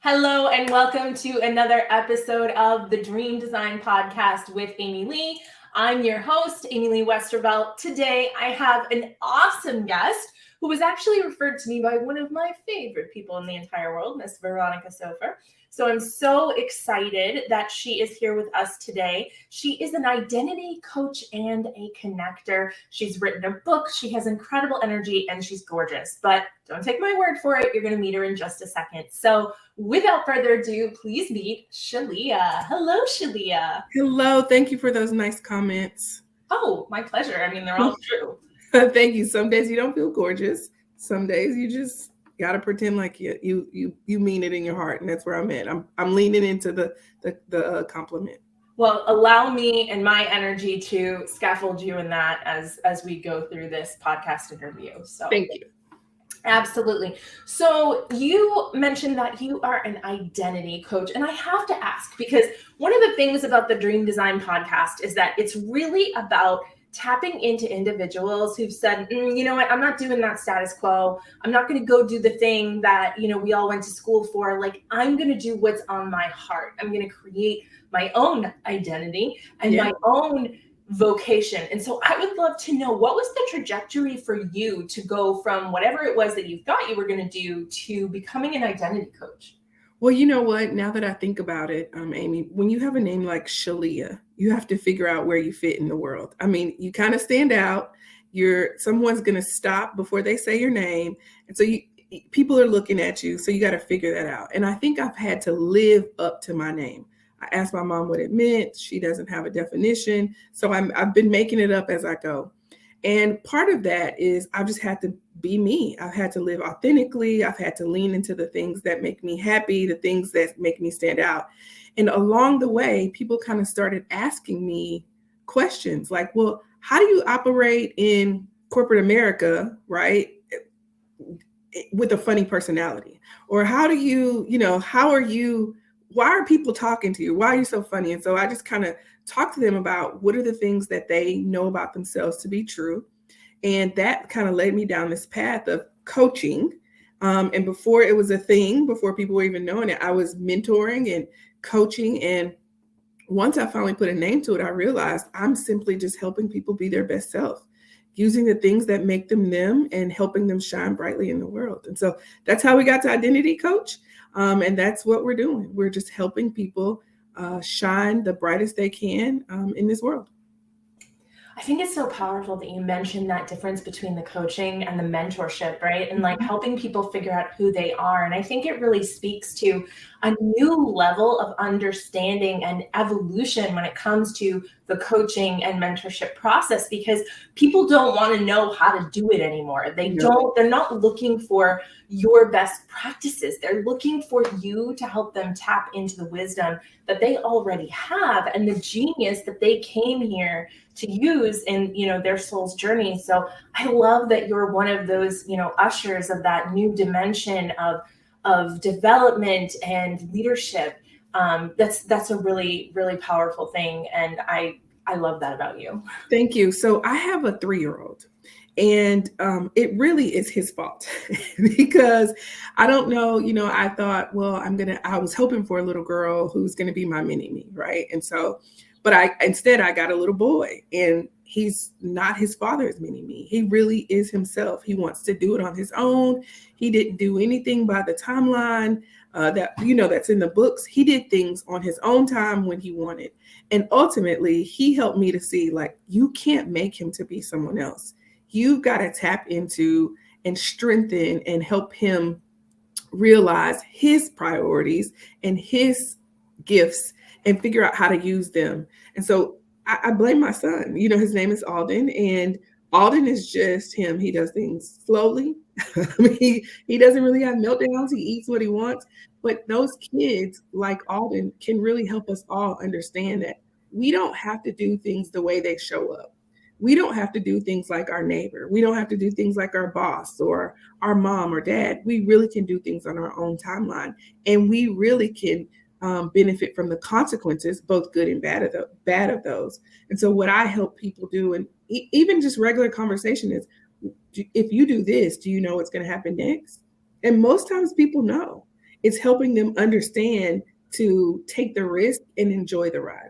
Hello and welcome to another episode of the Dream Design Podcast with Amy Lee. I'm your host, Amy Lee Westervelt. Today I have an awesome guest who was actually referred to me by one of my favorite people in the entire world, Miss Veronica Sofer. So I'm so excited that she is here with us today. She is an identity coach and a connector. She's written a book. She has incredible energy and she's gorgeous. But don't take my word for it. You're going to meet her in just a second. So without further ado, please meet Sheleah. Hello, Sheleah. Hello. Thank you for those nice comments. Oh, my pleasure. I mean, they're all true. Thank you. Some days you don't feel gorgeous. Some days you just gotta pretend like you mean it in your heart, and that's where I'm at. I'm leaning into the compliment. Well, allow me and my energy to scaffold you in that as we go through this podcast interview. So thank you. Absolutely. So you mentioned that you are an identity coach, and I have to ask because one of the things about the Dream Design Podcast is that it's really about tapping into individuals who've said, you know what, I'm not doing that status quo. I'm not going to go do the thing that, we all went to school for. Like, I'm going to do what's on my heart. I'm going to create my own identity and my own vocation. And so I would love to know, what was the trajectory for you to go from whatever it was that you thought you were going to do to becoming an identity coach? Well, you know what? Now that I think about it, Amy, when you have a name like Sheleah, you have to figure out where you fit in the world. I mean, you kind of stand out. Someone's going to stop before they say your name. And so people are looking at you. So you got to figure that out. And I think I've had to live up to my name. I asked my mom what it meant. She doesn't have a definition. So I've been making it up as I go. And part of that is I've just had to be me. I've had to live authentically. I've had to lean into the things that make me happy, the things that make me stand out. And along the way, people kind of started asking me questions like, well, how do you operate in corporate America, right? With a funny personality? Or how do you, why are people talking to you? Why are you so funny? And so I just kind of talk to them about what are the things that they know about themselves to be true. And that kind of led me down this path of coaching. And before it was a thing, before people were even knowing it, I was mentoring and coaching. And once I finally put a name to it, I realized I'm simply just helping people be their best self, using the things that make them and helping them shine brightly in the world. And so that's how we got to Identity Coach. And that's what we're doing. We're just helping people shine the brightest they can in this world. I think it's so powerful that you mentioned that difference between the coaching and the mentorship, right? And like helping people figure out who they are. And I think it really speaks to a new level of understanding and evolution when it comes to the coaching and mentorship process, because people don't want to know how to do it anymore. They're not looking for your best practices. They're looking for you to help them tap into the wisdom that they already have and the genius that they came here to use in, their soul's journey. So I love that you're one of those, ushers of that new dimension of development and leadership. That's a really, really powerful thing. And I love that about you. Thank you. So I have a 3-year-old. And it really is his fault because I don't know, I thought, well, I was hoping for a little girl who's going to be my mini me. Right. And so, but instead I got a little boy, and he's not his father's mini me. He really is himself. He wants to do it on his own. He didn't do anything by the timeline that's in the books. He did things on his own time when he wanted. And ultimately he helped me to see, like, you can't make him to be someone else. You've got to tap into and strengthen and help him realize his priorities and his gifts and figure out how to use them. And so I blame my son. His name is Alden, and Alden is just him. He does things slowly. I mean, he doesn't really have meltdowns. He eats what he wants. But those kids like Alden can really help us all understand that we don't have to do things the way they show up. We don't have to do things like our neighbor. We don't have to do things like our boss or our mom or dad. We really can do things on our own timeline. And we really can benefit from the consequences, both good and bad of those. And so what I help people do, and even just regular conversation, is if you do this, do you know what's going to happen next? And most times people know. It's helping them understand to take the risk and enjoy the ride.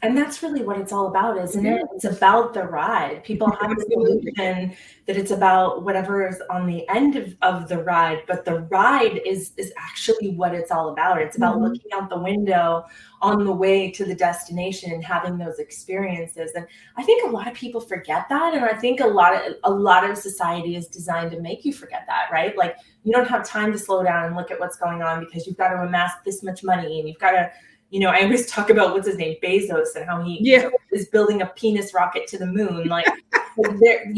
And that's really what it's all about, isn't Yeah. it? It's about the ride. People have this Absolutely. illusion that it's about whatever is on the end of the ride, but the ride is actually what it's all about. It's about Mhm. looking out the window on the way to the destination and having those experiences. And I think a lot of people forget that. And I think a lot of society is designed to make you forget that, right? Like you don't have time to slow down and look at what's going on because you've got to amass this much money and you've got to, I always talk about what's his name, Bezos, and how he Yeah. is building a penis rocket to the moon. Like there,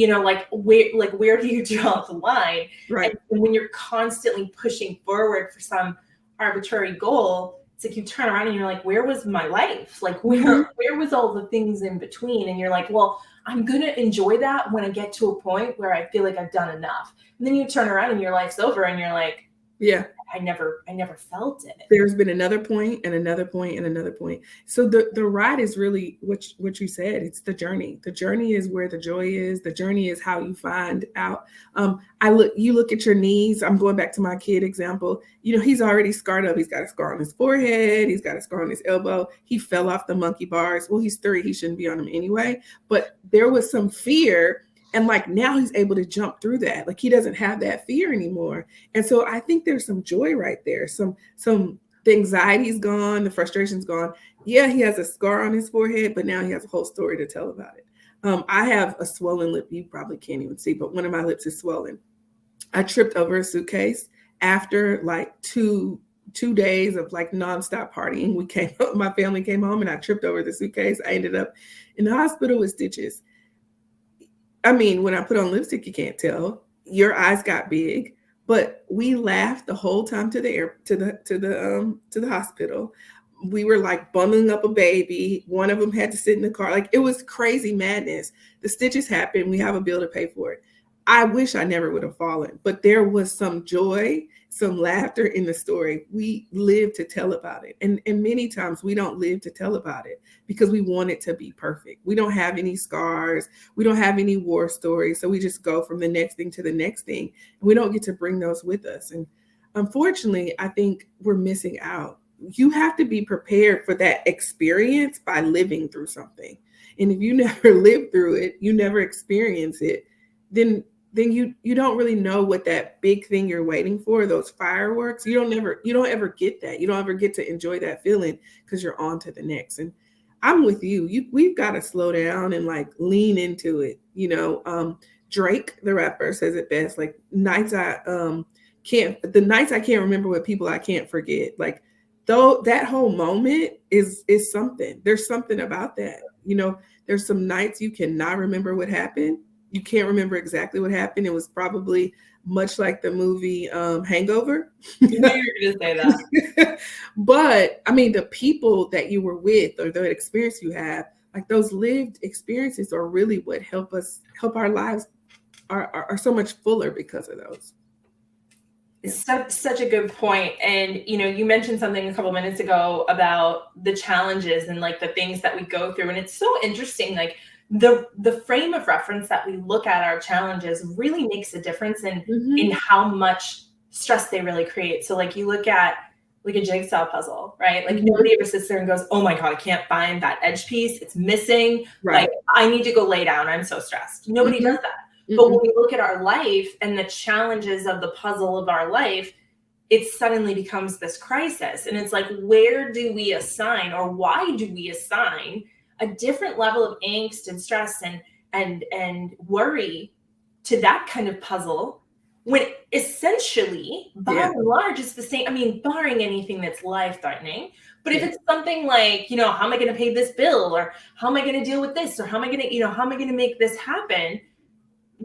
where do you draw the line? Right. And when you're constantly pushing forward for some arbitrary goal, it's like you turn around and you're like, where was my life? Like Mhm. where was all the things in between? And you're like, well, I'm gonna enjoy that when I get to a point where I feel like I've done enough. And then you turn around and your life's over and you're like, Yeah. I never felt it. There's been another point and another point and another point. So the ride is really what you said. It's the journey. The journey is where the joy is. The journey is how you find out. You look at your knees. I'm going back to my kid example. He's already scarred up. He's got a scar on his forehead. He's got a scar on his elbow. He fell off the monkey bars. Well, he's 3. He shouldn't be on them anyway. But there was some fear. And like now he's able to jump through that. Like he doesn't have that fear anymore. And so I think there's some joy right there. The anxiety's gone, the frustration's gone. Yeah, he has a scar on his forehead, but now he has a whole story to tell about it. I have a swollen lip. You probably can't even see, but one of my lips is swollen. I tripped over a suitcase after like two days of like nonstop partying. My family came home and I tripped over the suitcase. I ended up in the hospital with stitches. I mean, when I put on lipstick, you can't tell. Your eyes got big, but we laughed the whole time to the hospital. We were like bundling up a baby. One of them had to sit in the car. Like it was crazy madness. The stitches happened. We have a bill to pay for it. I wish I never would have fallen, but there was some joy, some laughter in the story. We live to tell about it. And many times we don't live to tell about it because we want it to be perfect. We don't have any scars. We don't have any war stories. So we just go from the next thing to the next thing. And we don't get to bring those with us. And unfortunately, I think we're missing out. You have to be prepared for that experience by living through something. And if you never live through it, you never experience it, then you don't really know what that big thing you're waiting for, those fireworks. You don't ever get that. You don't ever get to enjoy that feeling because you're on to the next. And I'm with you. We've got to slow down and like lean into it. Drake, the rapper, says it best. Like nights I can't remember with people I can't forget. Like though that whole moment is something. There's something about that. There's some nights you cannot remember what happened. You can't remember exactly what happened. It was probably much like the movie Hangover. You knew you were going to say that. But I mean, the people that you were with or the experience you have, like those lived experiences are really what help our lives are so much fuller because of those. Yeah. Such a good point. And, you mentioned something a couple minutes ago about the challenges and like the things that we go through. And it's so interesting, like the frame of reference that we look at our challenges really makes a difference in how much stress they really create. So like you look at like a jigsaw puzzle, right? Like nobody ever sits there and goes, oh my God, I can't find that edge piece. It's missing. Right. Like I need to go lay down. I'm so stressed. Nobody does that. But when we look at our life and the challenges of the puzzle of our life, it suddenly becomes this crisis. And it's like, where do we assign or why do we assign a different level of angst and stress and worry to that kind of puzzle when essentially, by and large, it's the same? I mean, barring anything that's life-threatening. But if it's something like, how am I going to pay this bill? Or how am I going to deal with this? Or how am I going to make this happen?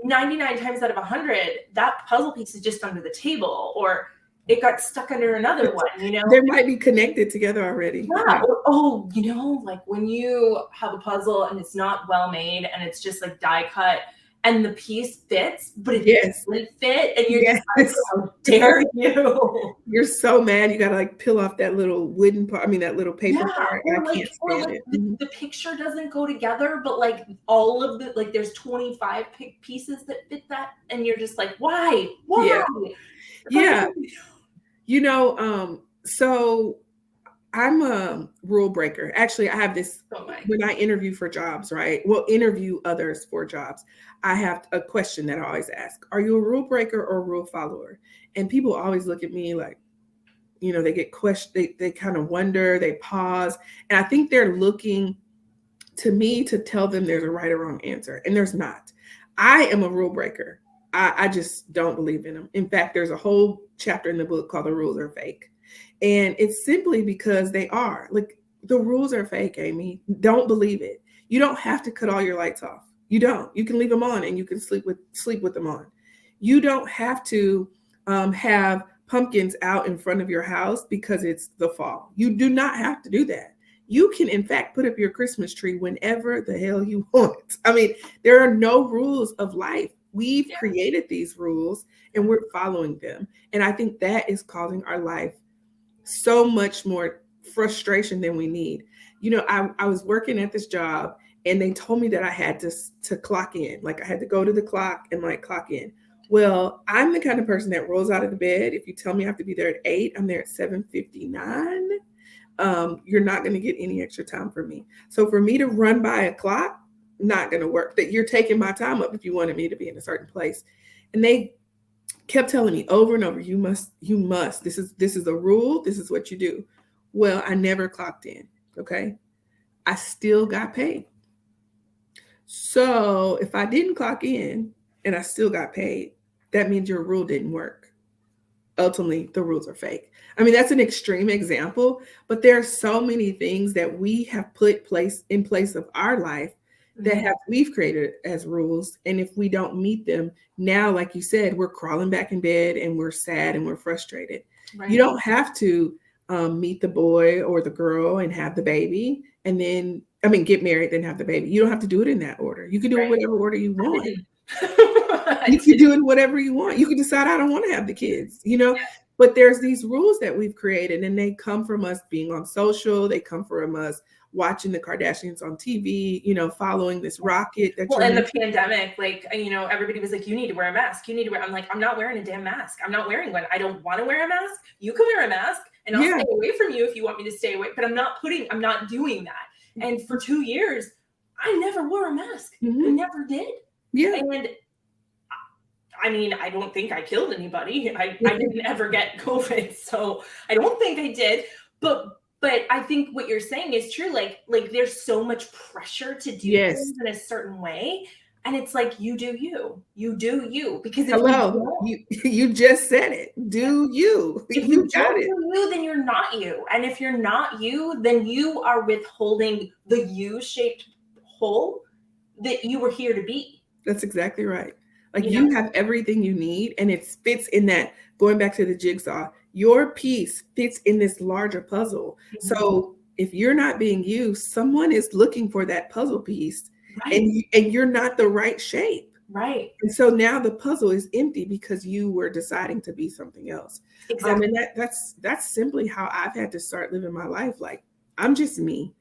99 times out of 100, that puzzle piece is just under the table, or it got stuck under another one, They might be connected together already. Yeah. Like when you have a puzzle and it's not well made and it's just like die cut and the piece fits, but it doesn't fit, and you're just like, how dare you? You're so mad. You gotta like peel off that little wooden part. I mean, that little paper part. I can't stand it. The picture doesn't go together, but like all of the there's 25 pieces that fit that, and you're just like, why? Yeah. So I'm a rule breaker. Actually, I have this Oh my. when I interview for jobs, right? Well, interview others for jobs. I have a question that I always ask. Are you a rule breaker or a rule follower? And people always look at me like, they get questioned, they kind of wonder, they pause. And I think they're looking to me to tell them there's a right or wrong answer. And there's not. I am a rule breaker. I just don't believe in them. In fact, there's a whole chapter in the book called The Rules Are Fake. And it's simply because they are. Like, the rules are fake, Amy. Don't believe it. You don't have to cut all your lights off. You don't. You can leave them on and you can sleep with them on. You don't have to have pumpkins out in front of your house because it's the fall. You do not have to do that. You can, in fact, put up your Christmas tree whenever the hell you want. I mean, there are no rules of life. We've created these rules and we're following them. And I think that is causing our life so much more frustration than we need. I was working at this job and they told me that I had to clock in. Like, I had to go to the clock and like clock in. Well, I'm the kind of person that rolls out of the bed. If you tell me I have to be there at 8, I'm there at 7:59. You're not going to get any extra time from me. So for me to run by a clock, not going to work. That you're taking my time up if you wanted me to be in a certain place. And they kept telling me over and over, you must, this is a rule. This is what you do. Well, I never clocked in. Okay. I still got paid. So if I didn't clock in and I still got paid, that means your rule didn't work. Ultimately, the rules are fake. I mean, that's an extreme example, but there are so many things that we have put in place of our life that we've created as rules. And if we don't meet them now, like you said, we're crawling back in bed and we're sad and we're frustrated. Right. You don't have to meet the boy or the girl and have the baby and then, get married, then have the baby. You don't have to do it in that order. You can do it whatever order you want. You can do it whatever you want. You can decide, I don't want to have the kids, but there's these rules that we've created and they come from us being on social. They come from us watching the Kardashians on TV, following this rocket. Well, in the pandemic, like, everybody was like, you need to wear a mask. You need to wear, I'm like, I'm not wearing a damn mask. I'm not wearing one. I don't want to wear a mask. You can wear a mask and I'll stay away from you if you want me to stay away, but I'm not doing that. And for 2 years, I never wore a mask. I never did. Yeah. And I don't think I killed anybody. I didn't ever get COVID, so I don't think I did. But I think what you're saying is true. Like there's so much pressure to do things in a certain way. And it's like, you do you. Because if you just said it. Do you. If you don't do you, then you're not you. And if you're not you, then you are withholding the U-shaped hole that you were here to be. That's exactly right. Like, you have everything you need and it fits in that, going back to the jigsaw, your piece fits in this larger puzzle. So if you're not being you, someone is looking for that puzzle piece and you're not the right shape. Right. And so now the puzzle is empty because you were deciding to be something else. Exactly. And that's simply how I've had to start living my life. Like, I'm just me.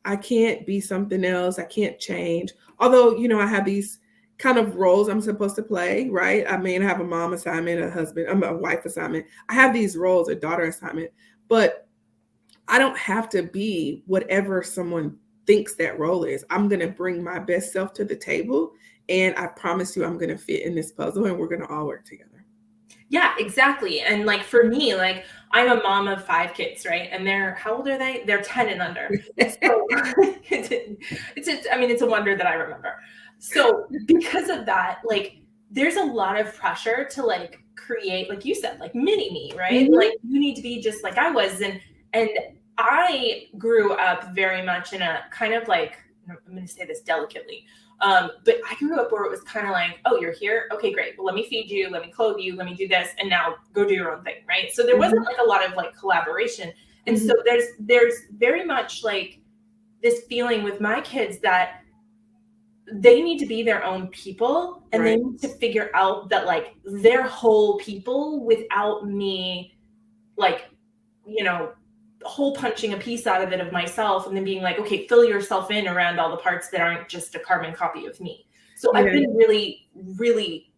I can't be something else. I can't change. Although, I have these kind of roles I'm supposed to play, right? I have a mom assignment, a wife assignment. I have these roles, a daughter assignment, but I don't have to be whatever someone thinks that role is. I'm going to bring my best self to the table. And I promise you, I'm going to fit in this puzzle and we're going to all work together. Yeah, exactly. And like, for me, like, I'm a mom of 5 kids, right? And how old are they? They're 10 and under. So it's a wonder that I remember. So because of that, like, there's a lot of pressure to like create, like you said, like mini me, right? Like, you need to be just like I was. And I grew up very much in a kind of like, I'm going to say this delicately, but I grew up where it was kind of like, oh, you're here. Okay, great. Well, let me feed you. Let me clothe you. Let me do this. And now go do your own thing. Right. So there wasn't like a lot of like collaboration. And so there's very much like this feeling with my kids that they need to be their own people and they need to figure out that like they're whole people without me, like, hole punching a piece out of it of myself and then being like, okay, fill yourself in around all the parts that aren't just a carbon copy of me. So I've been really, really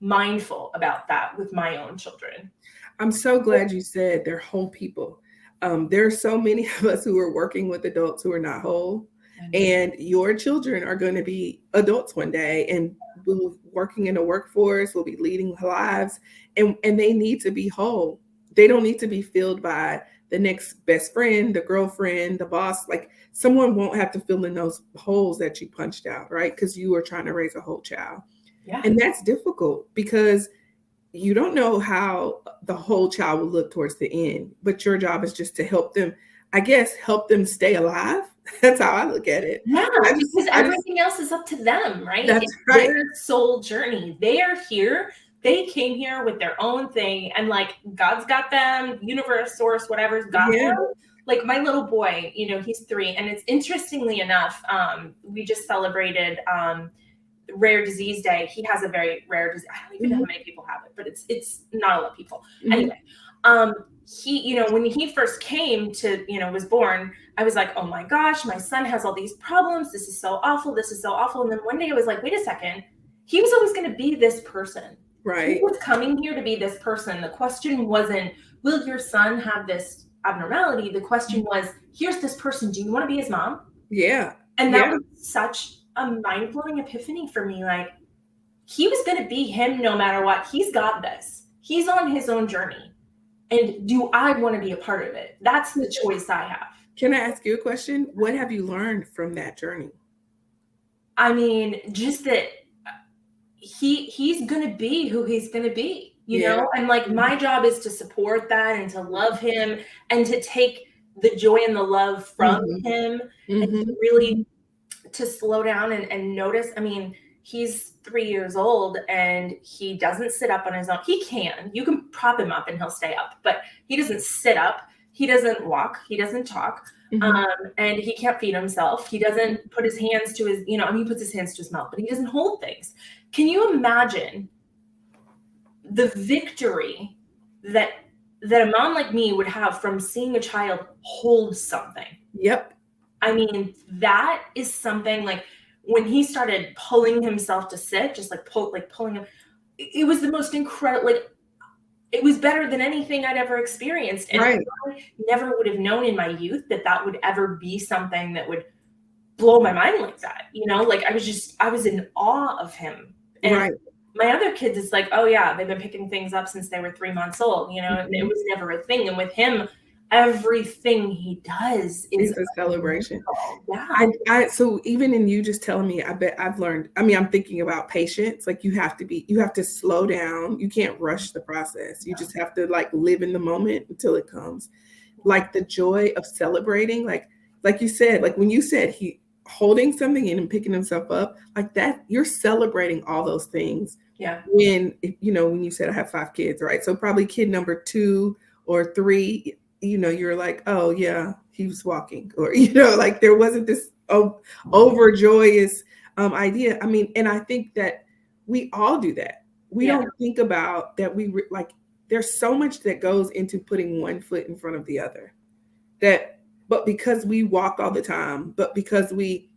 mindful about that with my own children. I'm so glad you said they're whole people. There are so many of us who are working with adults who are not whole, and your children are going to be adults one day and will working in the workforce, will be leading lives, and they need to be whole. They don't need to be filled by the next best friend, the girlfriend, the boss. Like someone won't have to fill in those holes that you punched out, right? Because you were trying to raise a whole child. Yeah. And that's difficult because you don't know how the whole child will look towards the end, but your job is just to help them, I guess, help them stay alive. That's how I look at it. Yeah, I because just, everything else is up to them, right? that's It's right. their soul journey. They are here. They came here with their own thing, and like God's got them, universe, source, whatever's got Yeah. them. Like my little boy, he's 3, and it's interestingly enough, we just celebrated Rare Disease Day. He has a very rare disease. I don't even know how many people have it, but it's not a lot of people. Anyway, he, when he first came to, was born, I was like, oh my gosh, my son has all these problems. This is so awful. This is so awful. And then one day I was like, wait a second. He was always going to be this person. Right. He was coming here to be this person. The question wasn't, will your son have this abnormality? The question was, here's this person. Do you want to be his mom? Yeah. And that was such a mind-blowing epiphany for me. Like, he was going to be him no matter what. He's got this. He's on his own journey. And do I want to be a part of it? That's the choice I have. Can I ask you a question? What have you learned from that journey? I mean, just that he's going to be who he's going to be, you know? And like, my job is to support that and to love him and to take the joy and the love from him and to really to slow down and notice. I mean, he's 3 years old and he doesn't sit up on his own. He can. You can prop him up and he'll stay up, but he doesn't sit up. He doesn't walk. He doesn't talk. And he can't feed himself. He doesn't put his hands to his, he puts his hands to his mouth, but he doesn't hold things. Can you imagine the victory that a mom like me would have from seeing a child hold something? Yep. I mean, that is something. Like when he started pulling himself to sit, just like pulling him, it was the most incredible, like it was better than anything I'd ever experienced. And I never would have known in my youth that would ever be something that would blow my mind like that. Like I was in awe of him. And my other kids, it's like, oh yeah, they've been picking things up since they were 3 months old, and it was never a thing. And with him, everything he does is a celebration. Yeah. So even in you just telling me, I bet I've learned, I'm thinking about patience. Like you have to slow down. You can't rush the process. You just have to like live in the moment until it comes. Like the joy of celebrating, like you said, like when you said he holding something in and picking himself up like that, you're celebrating all those things. Yeah. When you said I have 5 kids, right? So probably kid number 2 or 3, you're like, oh yeah, he was walking, or like there wasn't this overjoyous idea. I mean, and I think that we all do that. We don't think about that. Like there's so much that goes into putting one foot in front of the other. But because we walk all the time, but because we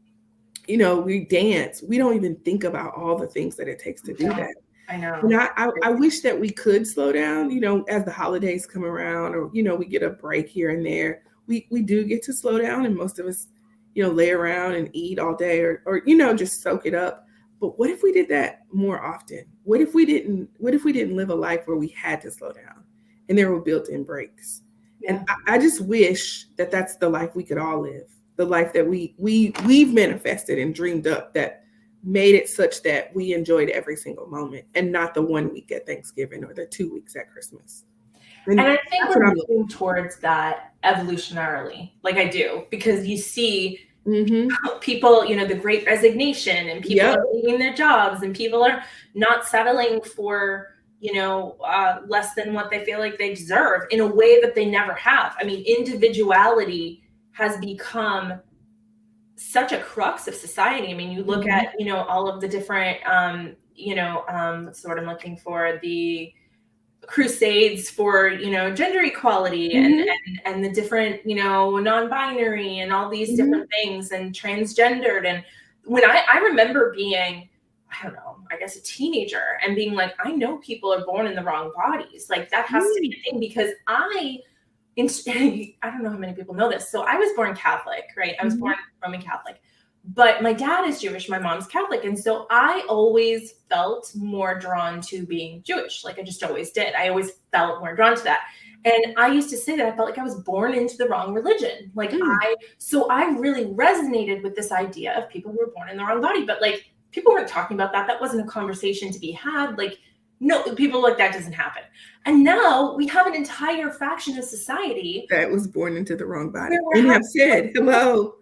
dance, we don't even think about all the things that it takes to do that. I know. And I wish that we could slow down, as the holidays come around, or, we get a break here and there. We do get to slow down, and most of us, lay around and eat all day or just soak it up. But what if we did that more often? What if we didn't live a life where we had to slow down and there were built-in breaks? Yeah. And I just wish that that's the life we could all live, the life that we've manifested and dreamed up, that made it such that we enjoyed every single moment and not the 1 week at Thanksgiving or the 2 weeks at Christmas. And I think we're moving towards that evolutionarily, like I do, because you see people, the Great Resignation, and people are leaving their jobs, and people are not settling for less than what they feel like they deserve in a way that they never have. I mean, individuality has become such a crux of society. I mean, you look at, all of the different, what's the word I'm looking for, the crusades for, gender equality and the different, non-binary and all these different things, and transgendered. And when I remember being, I don't know, I guess, a teenager and being like, I know people are born in the wrong bodies. Like that has to be a thing because I don't know how many people know this. So I was born Catholic, right? I was born Roman Catholic, but my dad is Jewish. My mom's Catholic. And so I always felt more drawn to being Jewish. Like I just always did. I always felt more drawn to that. And I used to say that I felt like I was born into the wrong religion. Like so I really resonated with this idea of people who were born in the wrong body, but like people weren't talking about that. That wasn't a conversation to be had. Like, no, people like that doesn't happen. And now we have an entire faction of society that was born into the wrong body and have said, hello.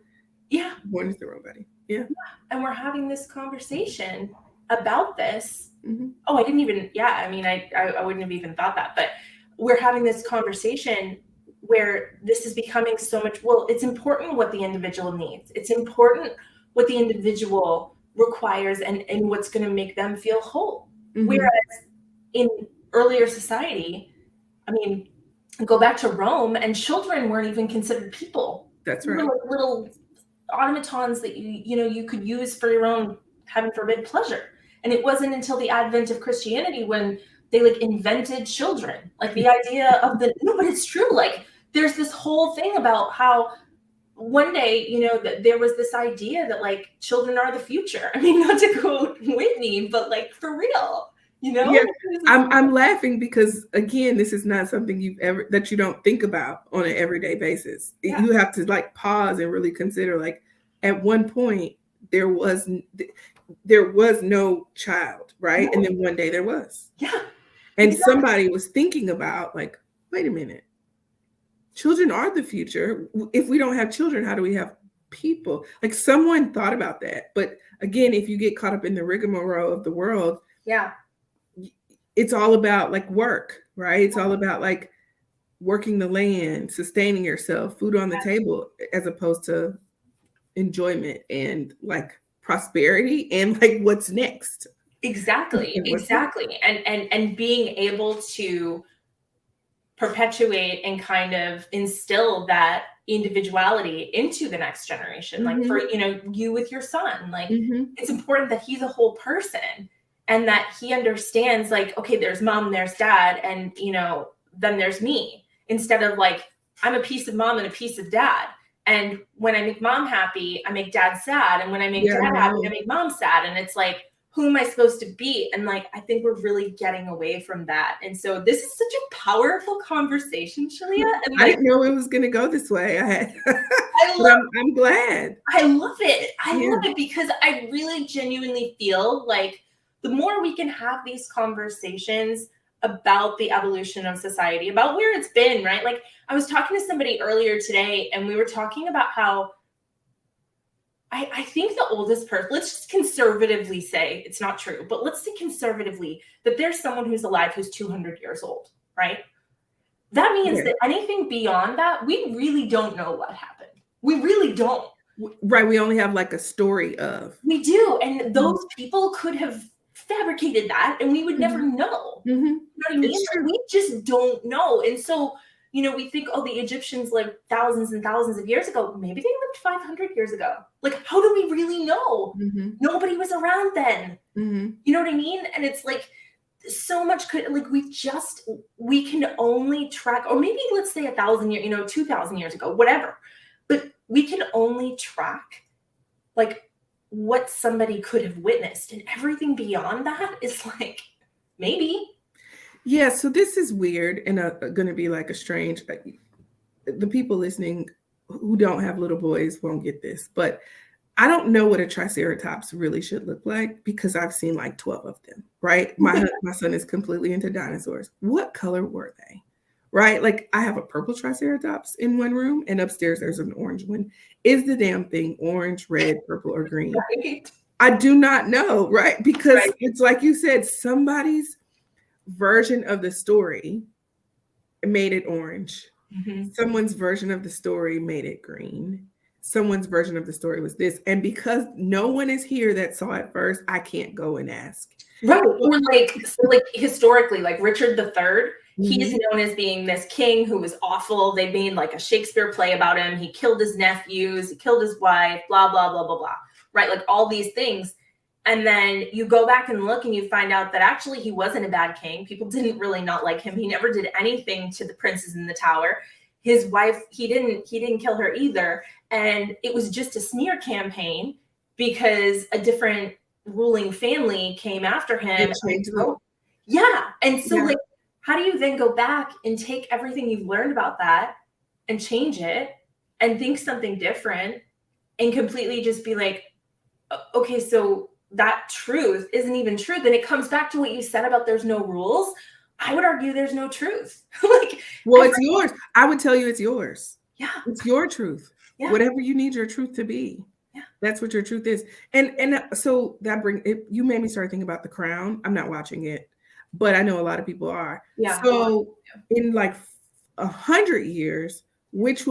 Yeah. Born into the wrong body. Yeah. And we're having this conversation about this. Oh, I didn't even, I mean, I wouldn't have even thought that, but we're having this conversation where this is becoming so much, well, it's important what the individual needs. It's important what the individual requires and what's going to make them feel whole. Whereas in earlier society, I mean, go back to Rome and children weren't even considered people. That's right. Little automatons that you could use for your own, heaven forbid, pleasure. And it wasn't until the advent of Christianity when they like invented children, like the idea of no, but it's true. Like there's this whole thing about how one day, that there was this idea that like children are the future. I mean, not to quote Whitney, but like for real, Yeah, I'm laughing because again, this is not something that you don't think about on an everyday basis. Yeah. You have to like pause and really consider like at one point there was no child, right? No. And then one day there was. Yeah. And somebody was thinking about like, wait a minute, children are the future. If we don't have children, how do we have people? Like someone thought about that. But again, if you get caught up in the rigmarole of the world, it's all about like work, right? It's all about like working the land, sustaining yourself, food on the table, as opposed to enjoyment and like prosperity and like what's next. Exactly. And being able to perpetuate and kind of instill that individuality into the next generation. Like for, you with your son, like it's important that he's a whole person and that he understands like, okay, there's mom, there's dad, and then there's me, instead of like, I'm a piece of mom and a piece of dad. And when I make mom happy, I make dad sad. And when I make dad happy, I make mom sad. And it's like, who am I supposed to be? And like, I think we're really getting away from that. And so this is such a powerful conversation, Sheleah. And like, I didn't know it was going to go this way. I'm glad. I love it. I love it because I really genuinely feel like the more we can have these conversations about the evolution of society, about where it's been, right? Like I was talking to somebody earlier today and we were talking about how I think the oldest person, let's just conservatively say, it's not true, but let's say conservatively that there's someone who's alive who's 200 years old, right? That means that anything beyond that, we really don't know what happened. We really don't. Right. We only have like a story of. We do. And those people could have fabricated that and we would never know. You know what I mean? Like, we just don't know. And so, we think, oh, the Egyptians lived thousands and thousands of years ago. Maybe they lived 500 years ago. Like, how do we really know? Nobody was around then. You know what I mean? And it's like, so much we can only track, or maybe let's say 1,000 years, 2,000 years ago, whatever. But we can only track like what somebody could have witnessed, and everything beyond that is like, maybe. Yeah, so this is weird and going to be like a strange, the people listening who don't have little boys won't get this, but I don't know what a triceratops really should look like because I've seen like 12 of them, right? My son is completely into dinosaurs. What color were they, right? Like I have a purple triceratops in one room and upstairs there's an orange one. Is the damn thing orange, red, purple, or green? Right. I do not know, right? Because it's like you said, somebody's version of the story made it orange. Someone's version of the story made it green. Someone's version of the story was this. And because no one is here that saw it first, I can't go and ask. Right. Or like historically, like Richard III, he's known as being this king who was awful. They made like a Shakespeare play about him. He killed his nephews, he killed his wife, blah, blah, blah, blah, blah. Right. Like all these things. And then you go back and look and you find out that actually he wasn't a bad king. People didn't really not like him. He never did anything to the princes in the tower. His wife, he didn't kill her either. And it was just a smear campaign because a different ruling family came after him. Yeah. And so like, how do you then go back and take everything you've learned about that and change it and think something different and completely just be like, okay, so that truth isn't even true. Then it comes back to what you said about there's no rules. I would argue there's no truth. Like, well, it's yours. I would tell you it's yours. Yeah. It's your truth. Yeah. Whatever you need your truth to be. Yeah. That's what your truth is. And so that you made me start thinking about The Crown. I'm not watching it, but I know a lot of people are. Yeah. So in like 100 years, which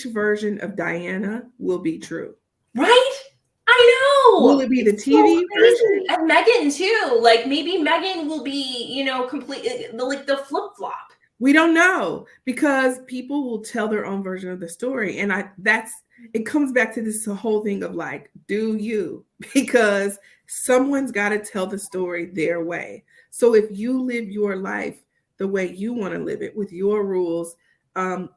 version of Diana will be true? Right? I know. Will it be the TV version? And Meghan too. Like maybe Meghan will be, completely like the flip-flop. We don't know, because people will tell their own version of the story. And it comes back to this whole thing of like, do you? Because someone's got to tell the story their way. So if you live your life the way you want to live it, with your rules,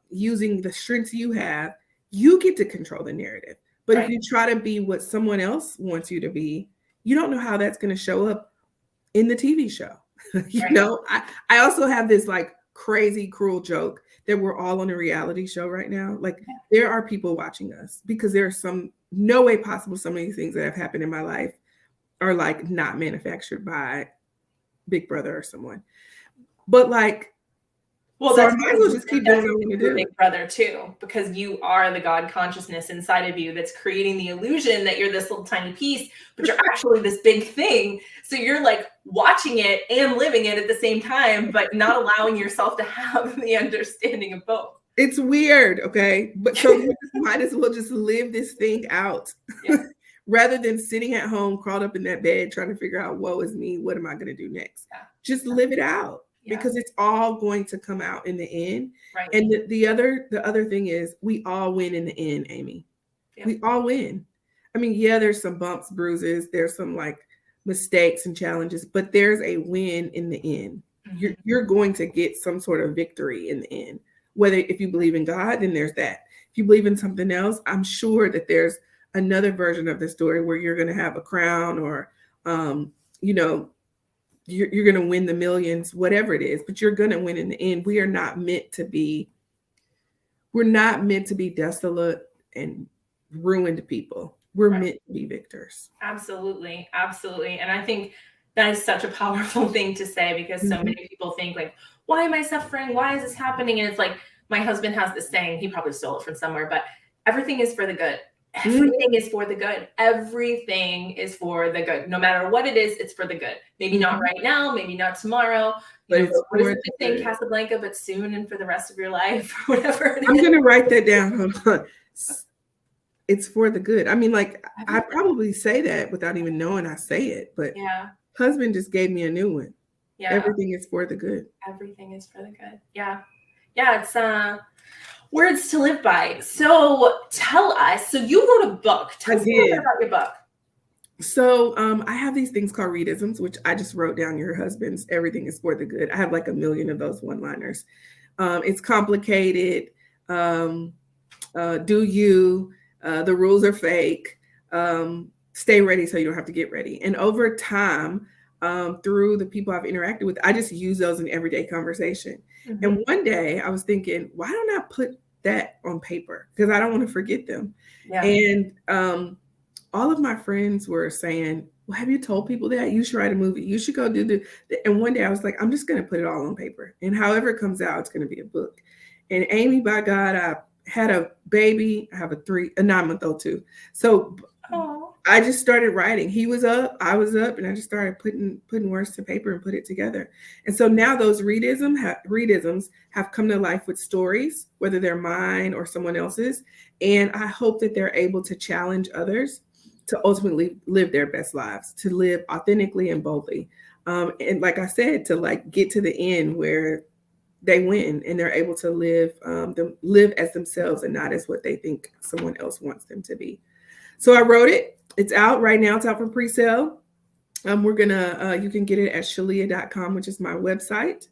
using the strengths you have, you get to control the narrative. But if you try to be what someone else wants you to be, you don't know how that's going to show up in the TV show. I also have this like crazy, cruel joke that we're all on a reality show right now. Like there are people watching us because there's no way possible some of these things that have happened in my life are like not manufactured by Big Brother or someone. But like, well, so I might as well just keep doing what I want to do. Big Brother too, because you are the God consciousness inside of you that's creating the illusion that you're this little tiny piece, but you're actually this big thing. So you're like watching it and living it at the same time, but not allowing yourself to have the understanding of both. It's weird, okay? But so you might as well just live this thing out. Yeah. Rather than sitting at home, crawled up in that bed, trying to figure out, woe is me, what am I going to do next? Yeah. Just live it out. Yeah. Because it's all going to come out in the end. Right. And the other thing is we all win in the end, Amy. Yeah. We all win. I mean, yeah, there's some bumps, bruises, there's some like mistakes and challenges, but there's a win in the end. Mm-hmm. You're going to get some sort of victory in the end. Whether if you believe in God, then there's that. If you believe in something else, I'm sure that there's another version of the story where you're going to have a crown or, you're going to win the millions, whatever it is, but you're going to win in the end. We're not meant to be desolate and ruined people. We're meant to be victors. Absolutely. Absolutely. And I think that is such a powerful thing to say, because so many people think like, why am I suffering? Why is this happening? And it's like, my husband has this saying, he probably stole it from somewhere, but everything is for the good. Everything is for the good. Everything is for the good. No matter what it is, it's for the good. Maybe not right now, maybe not tomorrow. What is the thing, Casablanca, but soon and for the rest of your life, or whatever. I'm going to write that down. Hold on. It's for the good. I mean, like, I probably say that without even knowing I say it, but husband just gave me a new one. Yeah. Everything is for the good. Everything is for the good. Yeah. Yeah. It's, words to live by. So tell us, so you wrote a book. Tell us about your book. So I have these things called readisms, which I just wrote down your husband's everything is for the good. I have like 1 million of those one-liners. It's complicated. Do you, the rules are fake. Stay ready so you don't have to get ready. And over time, through the people I've interacted with, I just use those in everyday conversation. Mm-hmm. And one day I was thinking, why don't I put that on paper? Because I don't want to forget them. Yeah. And all of my friends were saying, well, have you told people that? You should write a movie. You should go do and one day I was like, I'm just going to put it all on paper. And however it comes out, it's going to be a book. And Amy, by God, I had a baby. I have a 9-month-old too. So I just started writing. He was up, I was up, and I just started putting words to paper and put it together. And so now those readisms have come to life with stories, whether they're mine or someone else's. And I hope that they're able to challenge others to ultimately live their best lives, to live authentically and boldly. And like I said, to like get to the end where they win and they're able to live as themselves and not as what they think someone else wants them to be. So I wrote it. It's out right now. It's out for pre-sale. We're gonna you can get it at Sheleah.com, which is my website.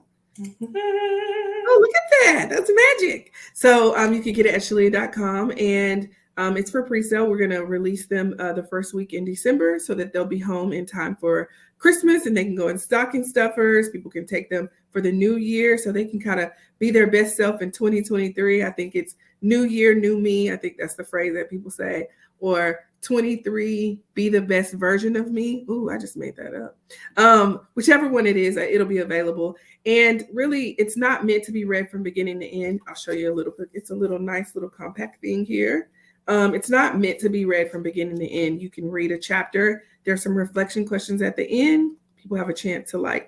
Oh, look at that. That's magic. So you can get it at Sheleah.com, and it's for pre-sale. We're going to release them the first week in December so that they'll be home in time for Christmas, and they can go in stocking stuffers. People can take them for the new year so they can kind of be their best self in 2023. I think it's new year, new me. I think that's the phrase that people say. Or 23, be the best version of me. Ooh, I just made that up. Whichever one it is, it'll be available. And really, it's not meant to be read from beginning to end. I'll show you a little bit. It's a little nice little compact thing here. It's not meant to be read from beginning to end. You can read a chapter. There's some reflection questions at the end. People have a chance to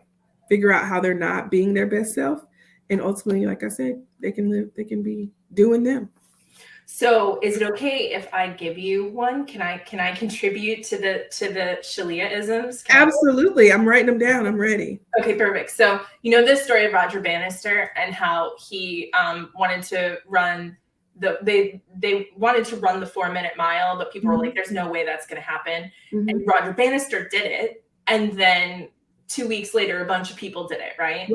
figure out how they're not being their best self. And ultimately, like I said, they can be doing them. So is it okay if I give you one? Can I contribute to the Sheleah-isms? Absolutely. I'm writing them down. I'm ready. Okay, perfect. So you know this story of Roger Bannister and how he wanted to run they wanted to run the 4-minute mile, but people were like, there's no way that's going to happen. And Roger Bannister did it. And then 2 weeks later, a bunch of people did it, right?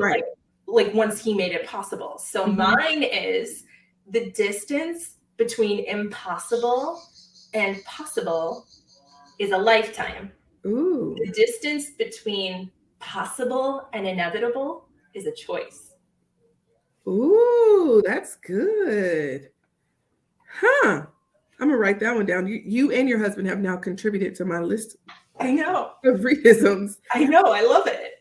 Like once he made it possible. So mine is the distance between impossible and possible is a lifetime. Ooh. The distance between possible and inevitable is a choice. Ooh, that's good. Huh. I'm gonna write that one down. You and your husband have now contributed to my list. I know. Of Reedisms. I know. I love it.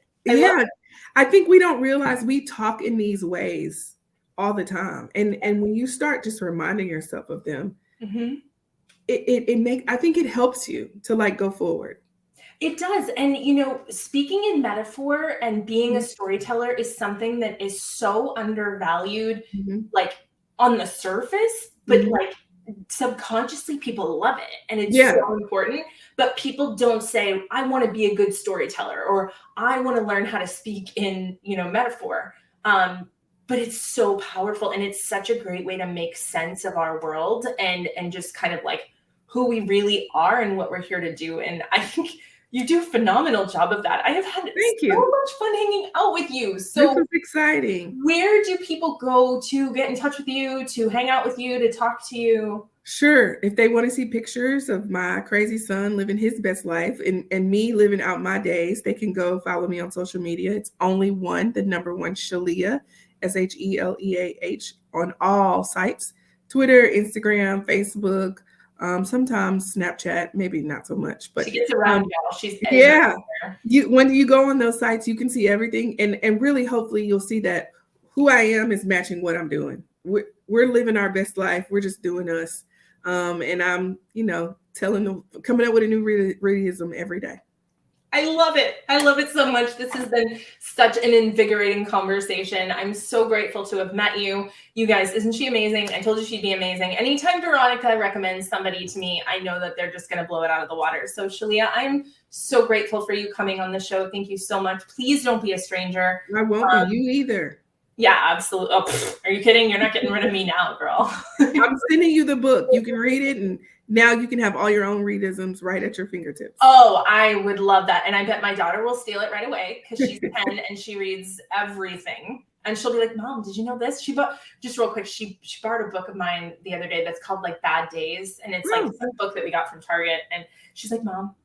I think we don't realize we talk in these ways all the time. And when you start just reminding yourself of them, I think it helps you to go forward. It does. And, speaking in metaphor and being a storyteller is something that is so undervalued, on the surface, but subconsciously people love it. And it's so important, but people don't say, I want to be a good storyteller, or I want to learn how to speak in, metaphor. But it's so powerful, and it's such a great way to make sense of our world and just kind of who we really are and what we're here to do. And I think you do a phenomenal job of that. I have had so much fun hanging out with you. So this is exciting. Where do people go to get in touch with you, to hang out with you, to talk to you? Sure. If they want to see pictures of my crazy son living his best life and me living out my days, they can go follow me on social media. It's only the number one, Sheleah, SHELEAH, on all sites: Twitter, Instagram, Facebook, sometimes Snapchat, maybe not so much, but she gets around, y'all. She's when you go on those sites, you can see everything, and really, hopefully, you'll see that who I am is matching what I'm doing. We're living our best life. We're just doing us, and I'm, coming up with a new Reedism every day. I love it. I love it so much. This has been such an invigorating conversation. I'm so grateful to have met you. You guys, isn't she amazing? I told you she'd be amazing. Anytime Veronica recommends somebody to me, I know that they're just going to blow it out of the water. So Sheleah, I'm so grateful for you coming on the show. Thank you so much. Please don't be a stranger. I won't be. You either. Yeah, absolutely. Oh, are you kidding? You're not getting rid of me now, girl. I'm sending you the book. You can read it, and now you can have all your own Reedisms right at your fingertips. Oh, I would love that. And I bet my daughter will steal it right away because she's 10 and she reads everything. And she'll be like, Mom, did you know this? She bought, just real quick, she borrowed a book of mine the other day that's called Bad Days. And it's some book that we got from Target. And she's like, Mom,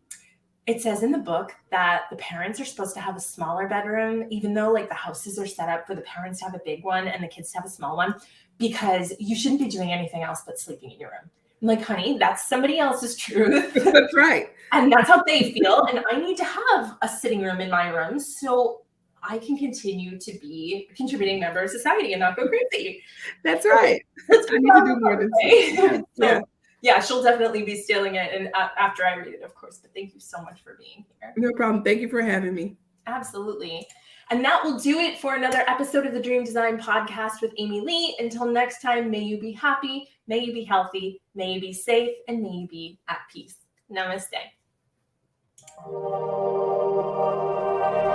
it says in the book that the parents are supposed to have a smaller bedroom, even though the houses are set up for the parents to have a big one and the kids to have a small one, because you shouldn't be doing anything else but sleeping in your room. I'm like, honey, that's somebody else's truth. That's right. And that's how they feel. And I need to have a sitting room in my room so I can continue to be a contributing member of society and not go crazy. That's right. I need to do more than that. Yeah, she'll definitely be stealing it, and after I read it, of course. But thank you so much for being here. No problem. Thank you for having me. Absolutely. And that will do it for another episode of the Dream Design Podcast with Amy Lee. Until next time, may you be happy, may you be healthy, may you be safe, and may you be at peace. Namaste.